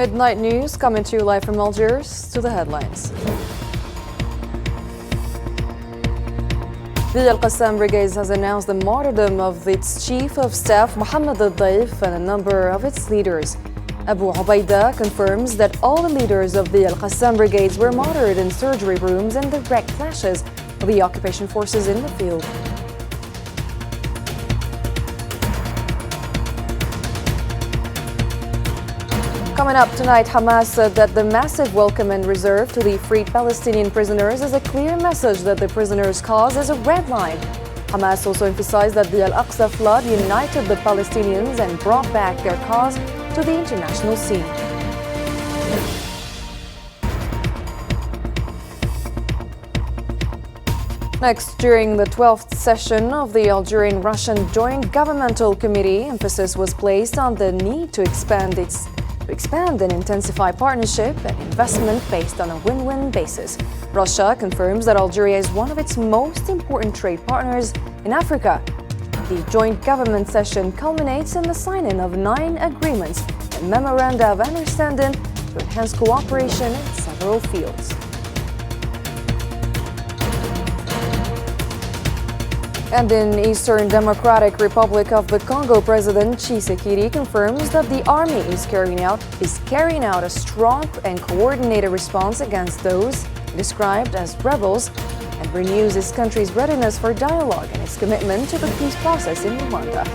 Midnight News coming to you live from Algiers. To the headlines. The Al-Qassam Brigade has announced the martyrdom of its Chief of Staff, Mohammed al-Daif, and a number of its leaders. Abu Ubaida confirms that all the leaders of the Al-Qassam Brigades were martyred in surgery rooms in direct clashes with the occupation forces in the field. Coming up tonight, Hamas said that the massive welcome and reserve to the freed Palestinian prisoners is a clear message that the prisoners' cause is a red line. Hamas also emphasized that the Al-Aqsa flood united the Palestinians and brought back their cause to the international scene. Next, during the 12th session of the Algerian-Russian Joint Governmental Committee, emphasis was placed on the need to expand and intensify partnership and investment based on a win-win basis. Russia confirms that Algeria is one of its most important trade partners in Africa. The joint government session culminates in the signing of 9 agreements and memoranda of understanding to enhance cooperation in several fields. And in Eastern Democratic Republic of the Congo, President Tshisekedi confirms that the army is carrying out a strong and coordinated response against those described as rebels, and renews his country's readiness for dialogue and its commitment to the peace process in Rwanda.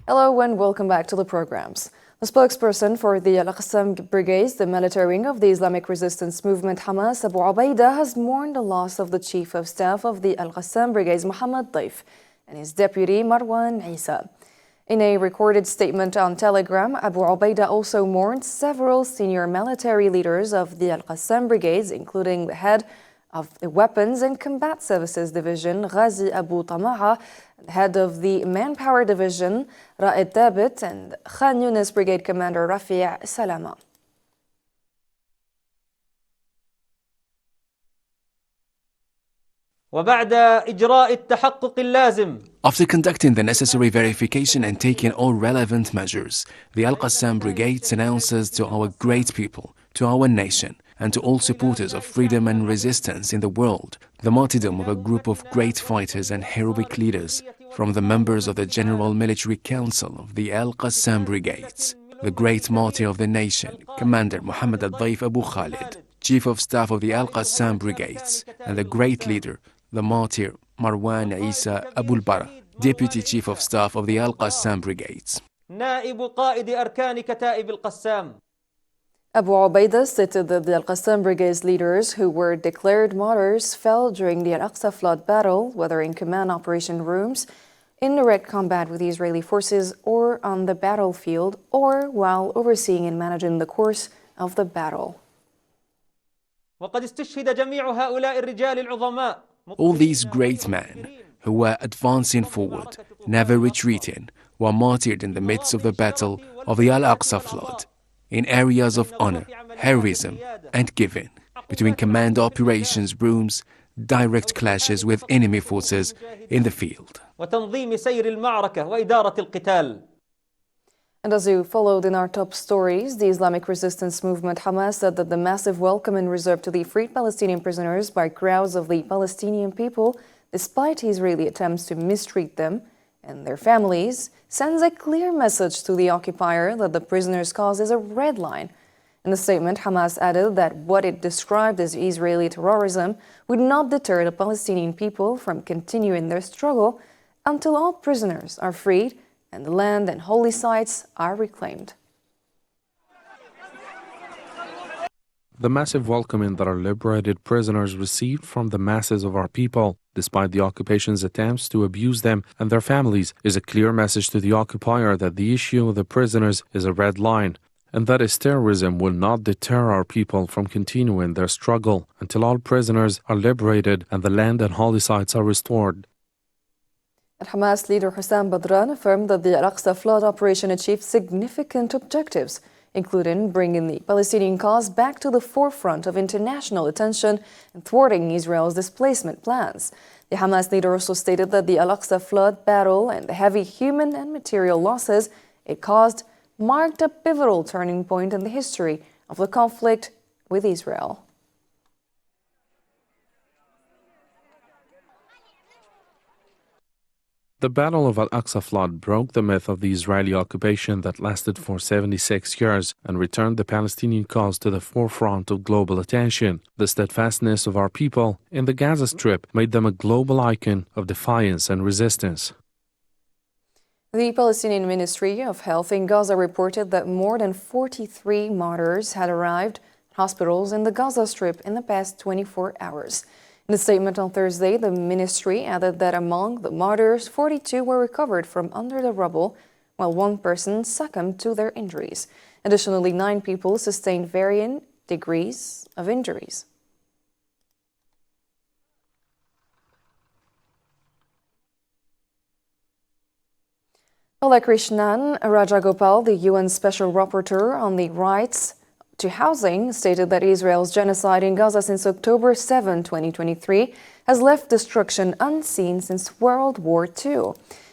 Hello and welcome back to the programs. The spokesperson for the Al-Qassam Brigades, the military wing of the Islamic resistance movement Hamas, Abu Ubaida, has mourned the loss of the Chief of Staff of the Al-Qassam Brigades, Mohammed Daif, and his deputy, Marwan Isa. In a recorded statement on Telegram, Abu Ubaida also mourned several senior military leaders of the Al-Qassam Brigades, including the head of the Weapons and Combat Services Division, Ghazi Abu Tamaha, the head of the Manpower Division, Ra'ed Thabit, and Khan Yunis Brigade Commander Rafi' Salama. After conducting the necessary verification and taking all relevant measures, the Al-Qassam Brigades announces to our great people, to our nation, and to all supporters of freedom and resistance in the world, the martyrdom of a group of great fighters and heroic leaders from the members of the General Military Council of the Al-Qassam Brigades, the great martyr of the nation, Commander Mohammed al-Daif Abu Khalid, Chief of Staff of the Al-Qassam Brigades, and the great leader, the martyr Marwan Isa Abu al-Bara, Deputy Chief of Staff of the Al-Qassam Brigades. Abu Ubaida stated that the Al-Qassam Brigades leaders who were declared martyrs fell during the Al-Aqsa flood battle, whether in command operation rooms, in direct combat with the Israeli forces, or on the battlefield, or while overseeing and managing the course of the battle. All these great men who were advancing forward, never retreating, were martyred in the midst of the battle of the Al-Aqsa flood, in areas of honor, heroism, and giving, between command operations rooms, direct clashes with enemy forces in the field. And as you followed in our top stories, the Islamic resistance movement Hamas said that the massive welcome and reserve to the freed Palestinian prisoners by crowds of the Palestinian people, despite Israeli attempts to mistreat them and their families, sends a clear message to the occupier that the prisoners' cause is a red line. In the statement, Hamas added that what it described as Israeli terrorism would not deter the Palestinian people from continuing their struggle until all prisoners are freed and the land and holy sites are reclaimed. The massive welcoming that our liberated prisoners received from the masses of our people, despite the occupation's attempts to abuse them and their families, is a clear message to the occupier that the issue of the prisoners is a red line, and that its terrorism will not deter our people from continuing their struggle until all prisoners are liberated and the land and holy sites are restored. And Hamas leader Hussam Badran affirmed that the Al-Aqsa flood operation achieved significant objectives, including bringing the Palestinian cause back to the forefront of international attention and thwarting Israel's displacement plans. The Hamas leader also stated that the Al-Aqsa flood battle and the heavy human and material losses it caused marked a pivotal turning point in the history of the conflict with Israel. The Battle of Al-Aqsa flood broke the myth of the Israeli occupation that lasted for 76 years and returned the Palestinian cause to the forefront of global attention. The steadfastness of our people in the Gaza Strip made them a global icon of defiance and resistance. The Palestinian Ministry of Health in Gaza reported that more than 43 martyrs had arrived at hospitals in the Gaza Strip in the past 24 hours. In a statement on Thursday, the ministry added that among the martyrs, 42 were recovered from under the rubble, while one person succumbed to their injuries. Additionally, 9 people sustained varying degrees of injuries. Krishnan Rajagopal, the UN Special Rapporteur on the rights to housing, stated that Israel's genocide in Gaza since October 7, 2023, has left destruction unseen since World War II.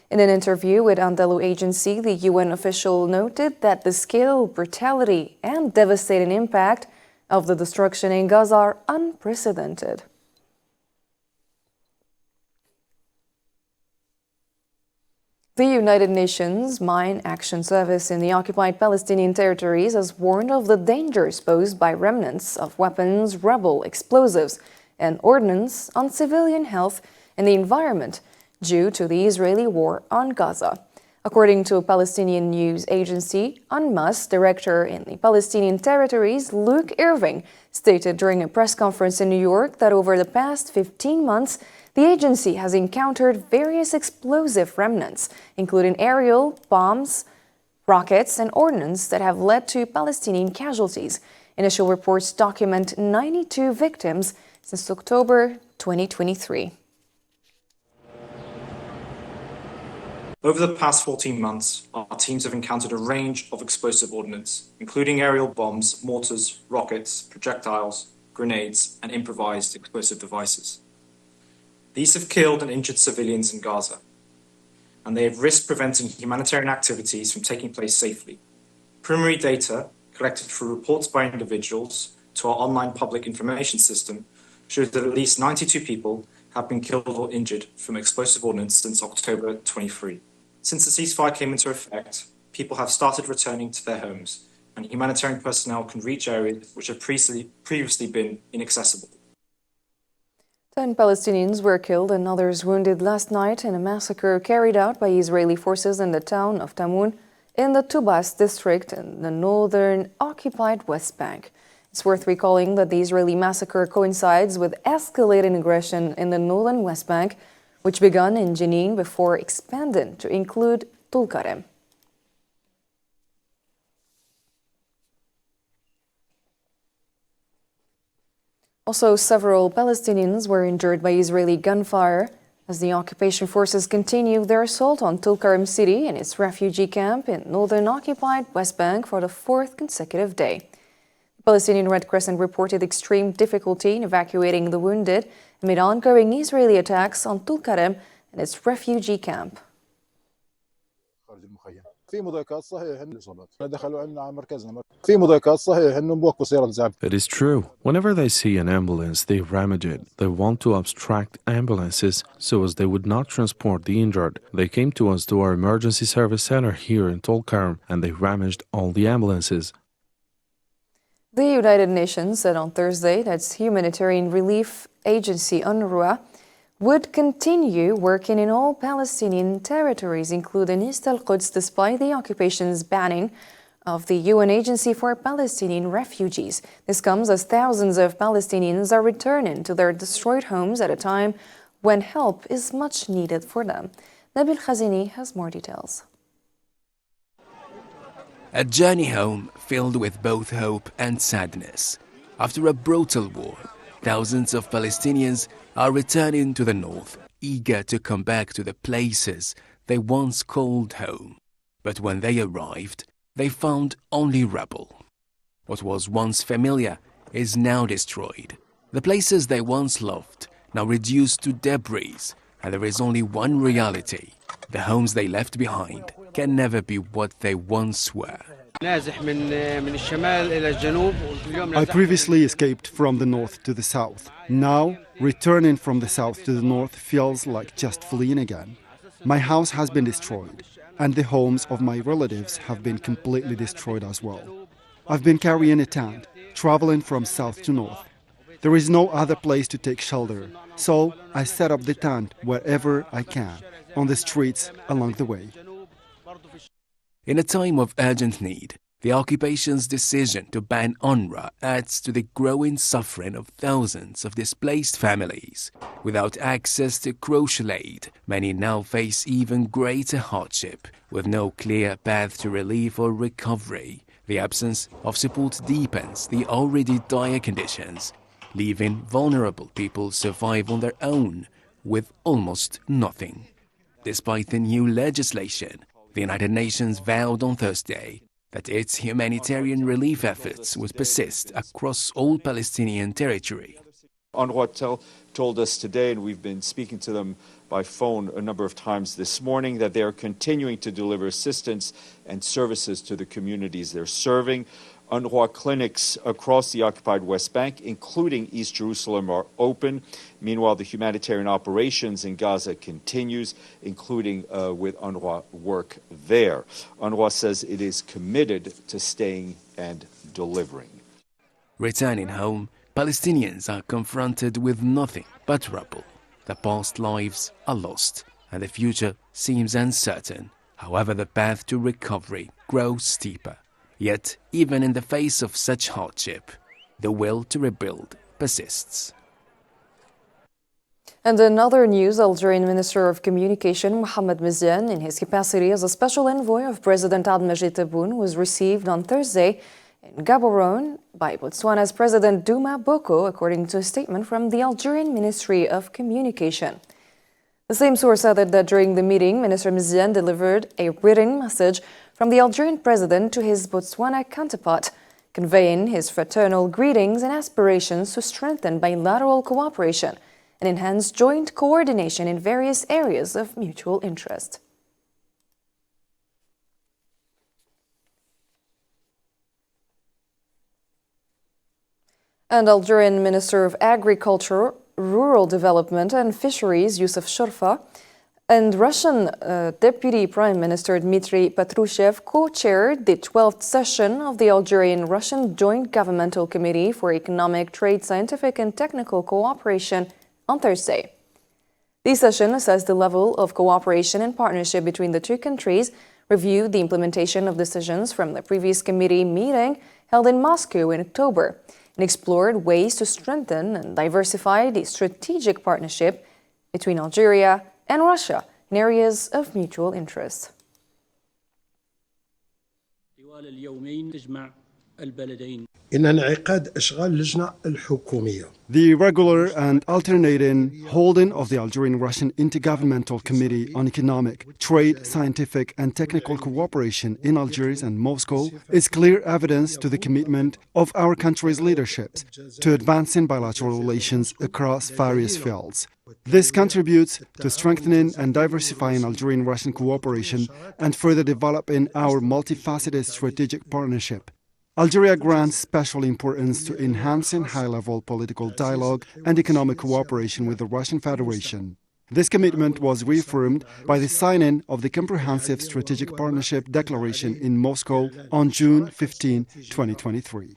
In an interview with Anadolu Agency, the UN official noted that the scale, brutality, and devastating impact of the destruction in Gaza are unprecedented. The United Nations Mine Action Service in the occupied Palestinian territories has warned of the dangers posed by remnants of weapons, rubble, explosives, and ordnance on civilian health and the environment due to the Israeli war on Gaza. According to a Palestinian news agency, UNRWA's director in the Palestinian territories, Luke Irving, stated during a press conference in New York that over the past 15 months, the agency has encountered various explosive remnants, including aerial, bombs, rockets, and ordnance that have led to Palestinian casualties. Initial reports document 92 victims since October 2023. Over the past 14 months, our teams have encountered a range of explosive ordnance, including aerial bombs, mortars, rockets, projectiles, grenades, and improvised explosive devices. These have killed and injured civilians in Gaza, and they have risked preventing humanitarian activities from taking place safely. Preliminary data collected through reports by individuals to our online public information system shows that at least 92 people have been killed or injured from explosive ordnance since October 23. Since the ceasefire came into effect, people have started returning to their homes, and humanitarian personnel can reach areas which have previously been inaccessible. 10 Palestinians were killed and others wounded last night in a massacre carried out by Israeli forces in the town of Tamun in the Tubas district in the northern occupied West Bank. It's worth recalling that the Israeli massacre coincides with escalating aggression in the northern West Bank, which began in Jenin before expanding to include Tulkarem. Also, several Palestinians were injured by Israeli gunfire as the occupation forces continue their assault on Tulkarem city and its refugee camp in northern occupied West Bank for the 4th consecutive day. The Palestinian Red Crescent reported extreme difficulty in evacuating the wounded amid ongoing Israeli attacks on Tulkarem and its refugee camp. It is true. Whenever they see an ambulance, they ramage it. They want to obstruct ambulances so as they would not transport the injured. They came to us to our emergency service center here in Tulkarem and they ramaged all the ambulances. The United Nations said on Thursday that its humanitarian relief agency UNRWA would continue working in all Palestinian territories, including East al-Quds, despite the occupation's banning of the UN Agency for Palestinian Refugees. This comes as thousands of Palestinians are returning to their destroyed homes at a time when help is much needed for them. Nabil Khazini has more details. A journey home filled with both hope and sadness. After a brutal war, thousands of Palestinians are returning to the north, eager to come back to the places they once called home. But when they arrived, they found only rubble. What was once familiar is now destroyed. The places they once loved now reduced to debris, and there is only one reality. The homes they left behind can never be what they once were. I previously escaped from the north to the south. Now, returning from the south to the north feels like just fleeing again. My house has been destroyed, and the homes of my relatives have been completely destroyed as well. I've been carrying a tent, traveling from south to north. There is no other place to take shelter, so I set up the tent wherever I can, on the streets along the way. In a time of urgent need, the occupation's decision to ban UNRWA adds to the growing suffering of thousands of displaced families. Without access to crucial aid, many now face even greater hardship, with no clear path to relief or recovery. The absence of support deepens the already dire conditions, leaving vulnerable people survive on their own with almost nothing. Despite the new legislation, the United Nations vowed on Thursday that its humanitarian relief efforts would persist across all Palestinian territory. UNRWA told us today, and we've been speaking to them by phone a number of times this morning, that they are continuing to deliver assistance and services to the communities they're serving. UNRWA clinics across the occupied West Bank, including East Jerusalem, are open. Meanwhile, the humanitarian operations in Gaza continues, including with UNRWA work there. UNRWA says it is committed to staying and delivering. Returning home, Palestinians are confronted with nothing but rubble. Their past lives are lost, and the future seems uncertain. However, the path to recovery grows steeper. Yet, even in the face of such hardship, the will to rebuild persists. And in other news, Algerian Minister of Communication Mohamed Mizyan, in his capacity as a special envoy of President Abdelmajid Tebboune, was received on Thursday in Gaborone by Botswana's President Douma Boko, according to a statement from the Algerian Ministry of Communication. The same source added that during the meeting, Minister Mizyan delivered a written message from the Algerian president to his Botswana counterpart, conveying his fraternal greetings and aspirations to strengthen bilateral cooperation and enhance joint coordination in various areas of mutual interest. And Algerian Minister of Agriculture, Rural Development and Fisheries, Youssef Shorfa, and Russian Deputy Prime Minister Dmitry Patrushev co-chaired the 12th session of the Algerian-Russian Joint Governmental Committee for Economic, Trade, Scientific and Technical Cooperation on Thursday. The session assessed the level of cooperation and partnership between the two countries, reviewed the implementation of decisions from the previous committee meeting held in Moscow in October, and explored ways to strengthen and diversify the strategic partnership between Algeria and Russia in areas of mutual interest. The regular and alternating holding of the Algerian-Russian Intergovernmental Committee on Economic, Trade, Scientific and Technical Cooperation in Algiers and Moscow is clear evidence to the commitment of our country's leaderships to advancing bilateral relations across various fields. This contributes to strengthening and diversifying Algerian-Russian cooperation and further developing our multifaceted strategic partnership. Algeria grants special importance to enhancing high-level political dialogue and economic cooperation with the Russian Federation. This commitment was reaffirmed by the signing of the Comprehensive Strategic Partnership Declaration in Moscow on June 15, 2023.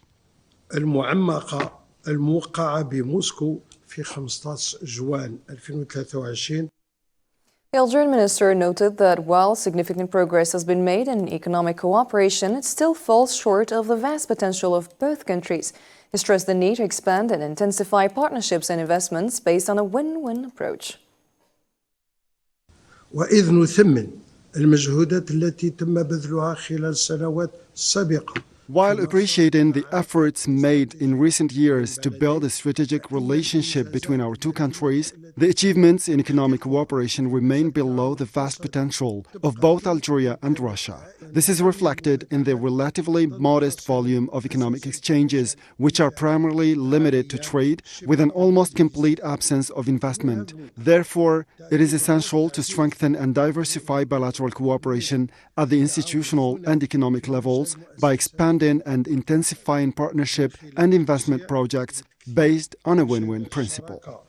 The Algerian minister noted that while significant progress has been made in economic cooperation, it still falls short of the vast potential of both countries. He stressed the need to expand and intensify partnerships and investments based on a win-win approach. وإذ نثمن المجهودات التي تم بذلها خلال السنوات السابقة. While appreciating the efforts made in recent years to build a strategic relationship between our two countries, The achievements in economic cooperation remain below the vast potential of both Algeria and Russia. This is reflected in the relatively modest volume of economic exchanges, which are primarily limited to trade, with an almost complete absence of investment. Therefore, it is essential to strengthen and diversify bilateral cooperation at the institutional and economic levels by expanding and intensifying partnership and investment projects based on a win-win principle.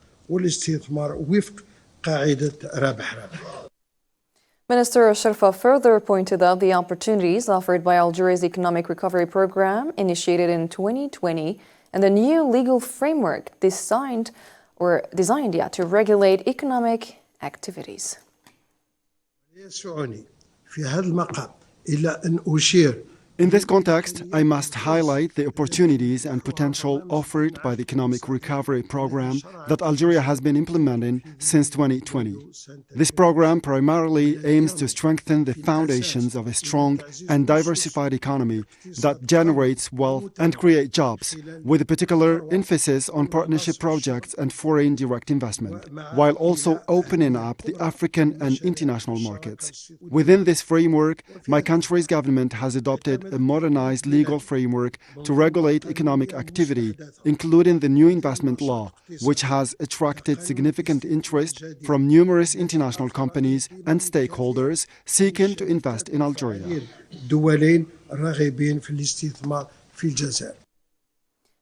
Minister Sharfa further pointed out the opportunities offered by Algeria's economic recovery program initiated in 2020 and the new legal framework designed to regulate economic activities. In this context, I must highlight the opportunities and potential offered by the economic recovery program that Algeria has been implementing since 2020. This program primarily aims to strengthen the foundations of a strong and diversified economy that generates wealth and creates jobs, with a particular emphasis on partnership projects and foreign direct investment, while also opening up the African and international markets. Within this framework, my country's government has adopted a modernized legal framework to regulate economic activity, including the new investment law, which has attracted significant interest from numerous international companies and stakeholders seeking to invest in Algeria.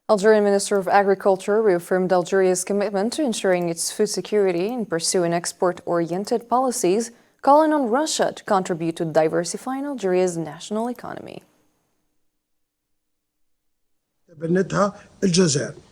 Algerian Minister of Agriculture reaffirmed Algeria's commitment to ensuring its food security and pursuing export-oriented policies, calling on Russia to contribute to diversifying Algeria's national economy.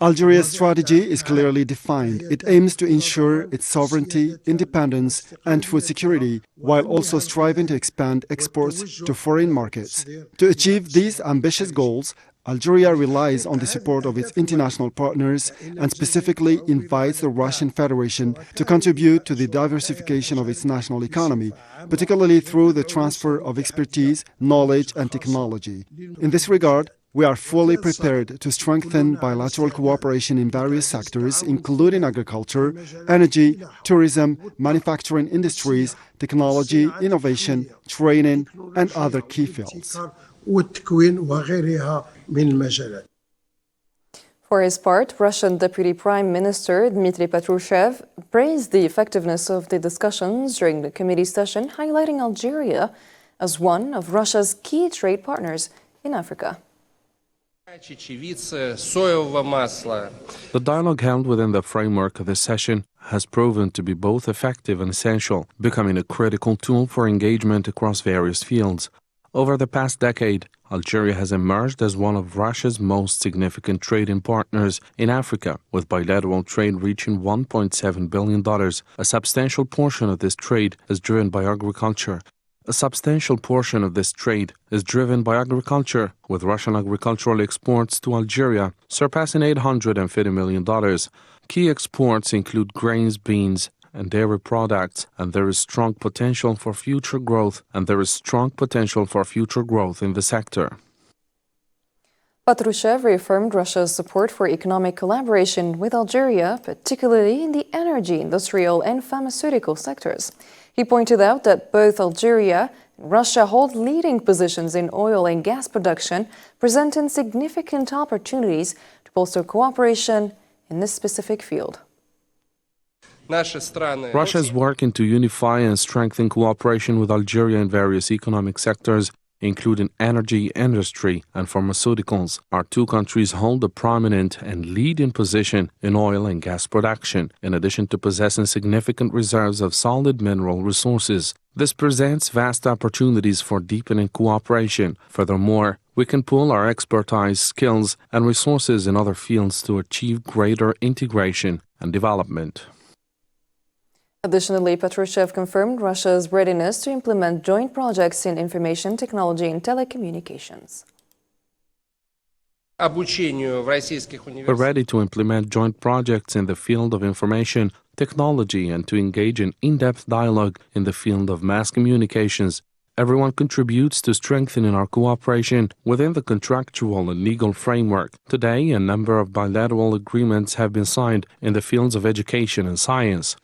Algeria's strategy is clearly defined. It aims to ensure its sovereignty, independence, and food security, while also striving to expand exports to foreign markets. To achieve these ambitious goals, Algeria relies on the support of its international partners and specifically invites the Russian Federation to contribute to the diversification of its national economy, particularly through the transfer of expertise, knowledge, and technology. In this regard, we are fully prepared to strengthen bilateral cooperation in various sectors, including agriculture, energy, tourism, manufacturing industries, technology, innovation, training, and other key fields. For his part, Russian Deputy Prime Minister Dmitry Patrushev praised the effectiveness of the discussions during the committee session, highlighting Algeria as one of Russia's key trade partners in Africa. The dialogue held within the framework of this session has proven to be both effective and essential, becoming a critical tool for engagement across various fields. Over the past decade, Algeria has emerged as one of Russia's most significant trading partners in Africa, with bilateral trade reaching $1.7 billion. A substantial portion of this trade is driven by agriculture. With Russian agricultural exports to Algeria surpassing $850 million. Key exports include grains, beans, and dairy products, and there is strong potential for future growth in the sector. Patrushev reaffirmed Russia's support for economic collaboration with Algeria, particularly in the energy, industrial, and pharmaceutical sectors. He pointed out that both Algeria and Russia hold leading positions in oil and gas production, presenting significant opportunities to bolster cooperation in this specific field. Russia is working to unify and strengthen cooperation with Algeria in various economic sectors, including energy, industry, and pharmaceuticals. Our two countries hold a prominent and leading position in oil and gas production, in addition to possessing significant reserves of solid mineral resources. This presents vast opportunities for deepening cooperation. Furthermore, we can pool our expertise, skills, and resources in other fields to achieve greater integration and development. Additionally, Patrushev confirmed Russia's readiness to implement joint projects in information technology and telecommunications. We're ready to implement joint projects in the field of information technology and to engage in in-depth dialogue in the field of mass communications, Everyone contributes to strengthening our cooperation within the contractual and legal framework. Today, a number of bilateral agreements have been signed in the fields of education and science.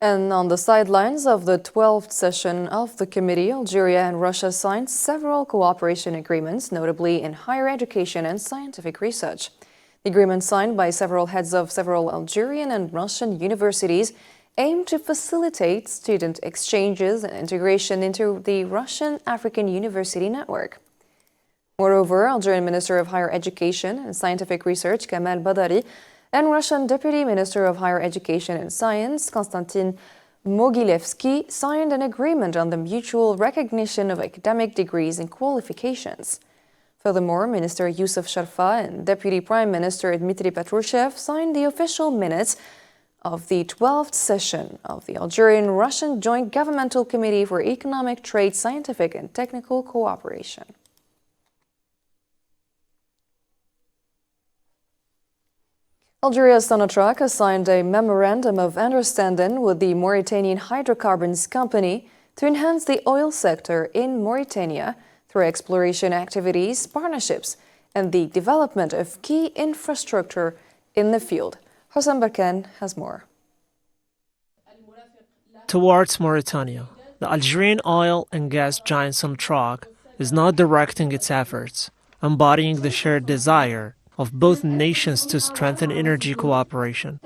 And on the sidelines of the 12th session of the committee, Algeria and Russia signed several cooperation agreements, notably in higher education and scientific research. The agreements signed by several heads of several Algerian and Russian universities aim to facilitate student exchanges and integration into the Russian African University network. Moreover, Algerian Minister of Higher Education and Scientific Research Kamal Badari and Russian Deputy Minister of Higher Education and Science Konstantin Mogilevsky signed an agreement on the mutual recognition of academic degrees and qualifications. Furthermore, Minister Youssef Sharfa and Deputy Prime Minister Dmitry Patrushev signed the official minutes of the 12th session of the Algerian-Russian Joint Governmental Committee for Economic, Trade, Scientific and Technical Cooperation. Algeria's Sonatrach has signed a memorandum of understanding with the Mauritanian Hydrocarbons Company to enhance the oil sector in Mauritania through exploration activities, partnerships, and the development of key infrastructure in the field. Hossein Barkan has more. Towards Mauritania, the Algerian oil and gas giant Sonatrach is now directing its efforts, embodying the shared desire of both nations to strengthen energy cooperation.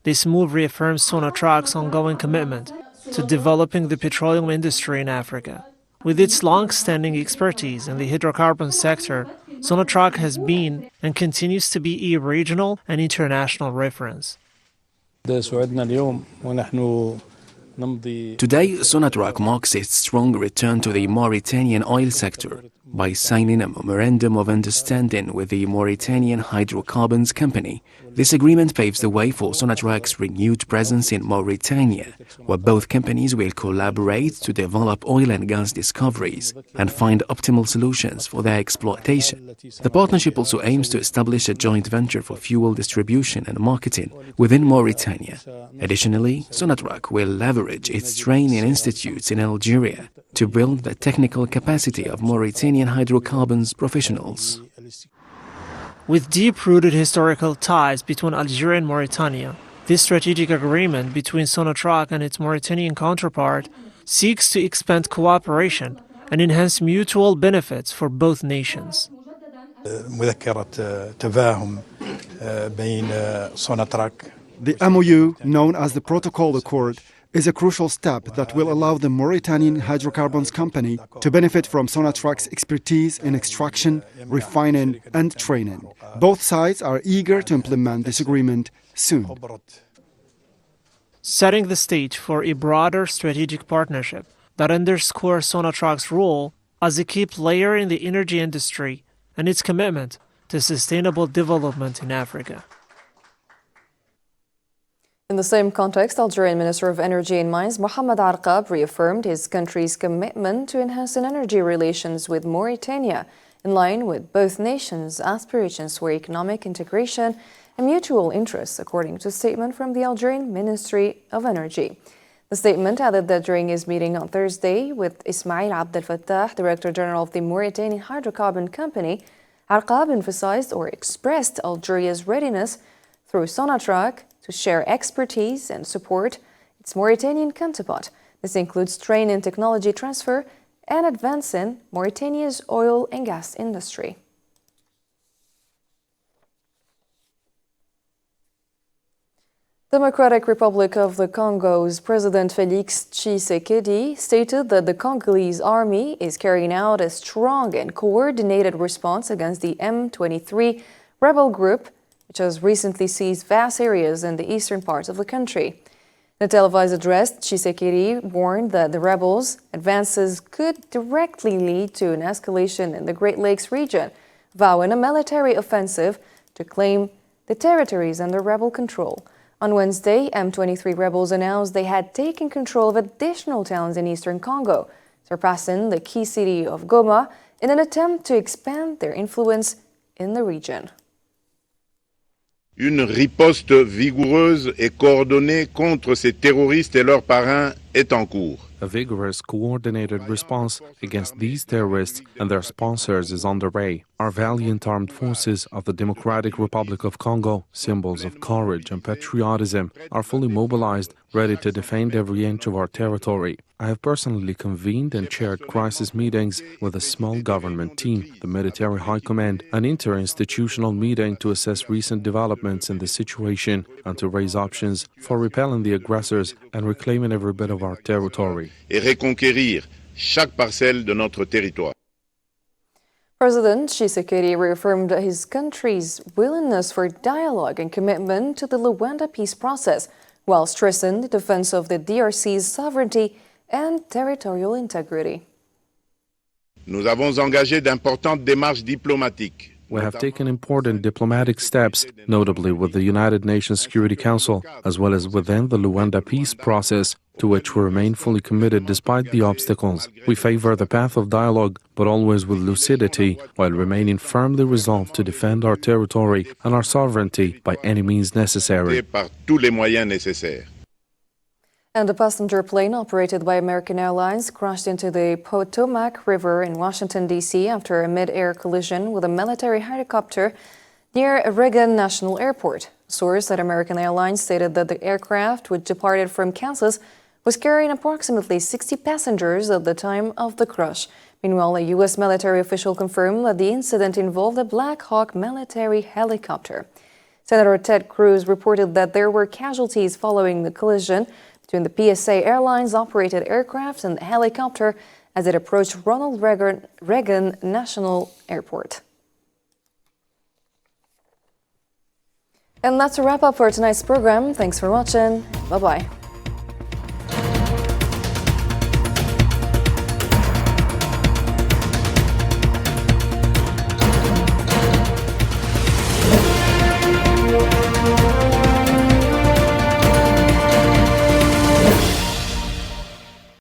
This move reaffirms Sonatrach's ongoing commitment to developing the petroleum industry in Africa. With its long-standing expertise in the hydrocarbon sector, Sonatrach has been and continues to be a regional and international reference. Today, Sonatrach marks its strong return to the Mauritanian oil sector by signing a memorandum of understanding with the Mauritanian Hydrocarbons Company. This agreement paves the way for Sonatrach's renewed presence in Mauritania, where both companies will collaborate to develop oil and gas discoveries and find optimal solutions for their exploitation. The partnership also aims to establish a joint venture for fuel distribution and marketing within Mauritania. Additionally, Sonatrach will leverage its training institutes in Algeria to build the technical capacity of Mauritanian hydrocarbons professionals. With deep-rooted historical ties between Algeria and Mauritania, this strategic agreement between Sonatrach and its Mauritanian counterpart seeks to expand cooperation and enhance mutual benefits for both nations. The MOU, known as the Protocol Accord, is a crucial step that will allow the Mauritanian Hydrocarbons Company to benefit from Sonatrach's expertise in extraction, refining, and training. Both sides are eager to implement this agreement soon. Setting the stage for a broader strategic partnership that underscores Sonatrach's role as a key player in the energy industry and its commitment to sustainable development in Africa. In the same context, Algerian Minister of Energy and Mines Mohamed Arqab reaffirmed his country's commitment to enhancing energy relations with Mauritania, in line with both nations' aspirations for economic integration and mutual interests, according to a statement from the Algerian Ministry of Energy. The statement added that during his meeting on Thursday with Ismail Abdel Fattah, Director General of the Mauritanian Hydrocarbon Company, Arqab emphasized or expressed Algeria's readiness through Sonatrach to share expertise and support its Mauritanian counterpart. This includes training, technology transfer, and advancing Mauritania's oil and gas industry. Democratic Republic of the Congo's President Félix Tshisekedi stated that the Congolese army is carrying out a strong and coordinated response against the M23 rebel group, which has recently seized vast areas in the eastern parts of the country. In a televised address, Tshisekedi warned that the rebels' advances could directly lead to an escalation in the Great Lakes region, vowing a military offensive to claim the territories under rebel control. On Wednesday, M23 rebels announced they had taken control of additional towns in eastern Congo, surpassing the key city of Goma in an attempt to expand their influence in the region. Une riposte vigoureuse et coordonnée contre ces terroristes et leurs parrains est en cours. A vigorous, coordinated response against these terrorists and their sponsors is underway. Our valiant armed forces of the Democratic Republic of Congo, symbols of courage and patriotism, are fully mobilized, ready to defend every inch of our territory. I have personally convened and chaired crisis meetings with a small government team, the Military High Command, an interinstitutional meeting to assess recent developments in the situation and to raise options for repelling the aggressors and reclaiming every bit of our territory. Et reconquérir chaque parcelle de notre territoire. President Tshisekedi reaffirmed his country's willingness for dialogue and commitment to the Luanda peace process, while stressing the defense of the DRC's sovereignty and territorial integrity. Nous avons engagé d'importantes démarches diplomatiques. We have taken important diplomatic steps, notably with the United Nations Security Council, as well as within the Luanda peace process, to which we remain fully committed despite the obstacles. We favor the path of dialogue, but always with lucidity, while remaining firmly resolved to defend our territory and our sovereignty by any means necessary. Par tous les moyens nécessaires. And a passenger plane operated by American Airlines crashed into the Potomac River in Washington, D.C. after a mid-air collision with a military helicopter near Reagan National Airport. A source at American Airlines stated that the aircraft, which departed from Kansas, was carrying approximately 60 passengers at the time of the crash. Meanwhile, a U.S. military official confirmed that the incident involved a Black Hawk military helicopter. Senator Ted Cruz reported that there were casualties following the collision between the PSA Airlines-operated aircraft and the helicopter as it approached Ronald Reagan National Airport. And that's a wrap-up for tonight's program. Thanks for watching. Bye-bye.